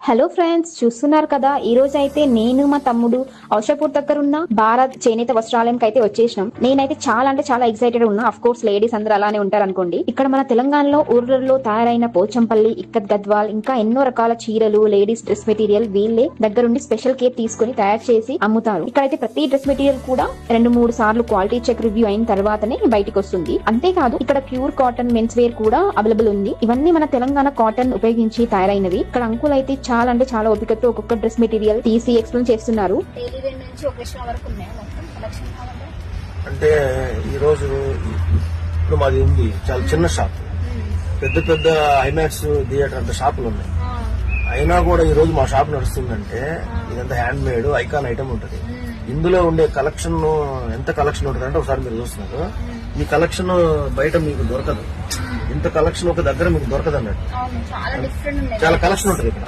Hello friends, చూస్తున్నారు కదా. ఈ రోజు అయితే నేను మా తమ్ముడు ఔషాపూర్ దగ్గర ఉన్న భారత్ చేనేత వస్త్రాలయంకి అయితే వచ్చేసినాం. నేనైతే చాలా అంటే చాలా ఎక్సైటెడ్ ఉన్నా. అఫ్ కోర్స్ లేడీస్ అందరూ అలానే ఉంటారు అనుకోండి. ఇక్కడ మన తెలంగాణలో ఊర్లలో తయారైన పోచంపల్లి, ఇక్కత్ గద్వాల్ ఇంకా ఎన్నో రకాల చీరలు, లేడీస్ డ్రెస్ మెటీరియల్ వీళ్ళే దగ్గరుండి స్పెషల్ కేర్ తీసుకుని తయారు చేసి అమ్ముతారు. ఇక్కడైతే ప్రతి డ్రెస్ మెటీరియల్ కూడా 2-3 సార్లు క్వాలిటీ చెక్ రివ్యూ అయిన తర్వాతనే బయటికి వస్తుంది. అంతేకాదు ఇక్కడ ప్యూర్ కాటన్ మెన్స్ వేర్ కూడా అవైలబుల్ ఉంది. ఇవన్నీ మన తెలంగాణ కాటన్ ఉపయోగించి తయారైనవి. ఇక్కడ అంకుల్ అయితే చాలా అంటే చాలా ఓపికతో ఒక్కొక్క డ్రెస్ మెటీరియల్ తీసి ఎక్స్ప్లెయిన్ చేస్తున్నారు. అంటే ఈ రోజు ఇప్పుడు మాది ఉంది చాలా చిన్న షాప్, పెద్ద పెద్ద ఐమాక్స్ థియేటర్ అంత షాపులు ఉన్నాయి. అయినా కూడా ఈ రోజు మా షాప్ నడుస్తుందంటే ఇదంతా హ్యాండ్ మేడ్ ఐకాన్ ఐటమ్ ఉంటుంది. ఇందులో ఉండే కలెక్షన్ ఎంత కలెక్షన్ ఉంటుంది అంటే ఒకసారి మీరు చూస్తున్నారు. ఈ కలెక్షన్ బయట మీకు దొరకదు. ఇంత కలెక్షన్ ఒక దగ్గర మీకు దొరకదు అన్నట్టు. చాలా కలెక్షన్ ఉంటుంది ఇక్కడ.